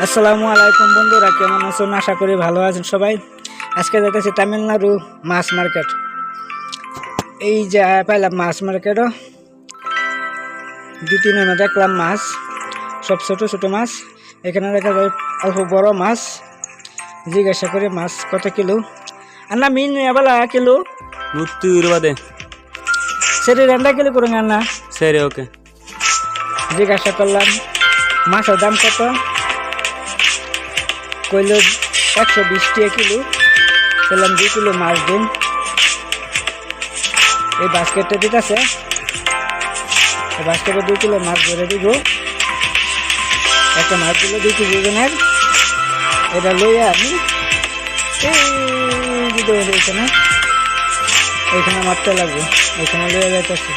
আসসালামু আলাইকুম বন্ধুরা, কেমন আছেন? আশা করি ভালো আছেন সবাই। আজকে যাইতেছি তামিলনাড়ু মাছ মার্কেট। এই যে পাইলাম মাছ মার্কেটও দুই তিন দেখলাম মাছ, সব ছোট ছোট মাছ। এখানে দেখা যায় অল্প বড় মাছ। জিজ্ঞাসা করে মাছ কত কিলো আন্না মিন এবেলা কিলো 120 সরি 2 কিলো করে আন্না। సరే ఓకే জিজ্ঞাসা করলাম মাছের দাম কত, কইল 120 টাকা কিলো। বললাম 2 কিলো মাছ দিন। এই বাস্কেটটা দিতেছে, এই বাস্কেটে 2 কিলো মাছ ধরে দিব। একটা মাছ দিল 2 কেজি ওজনের। এটা লইয়া আমি দিতে হয়েছে না, এইখানে মারতে লাগবে, এইখানে লইয়া যাইতেছে।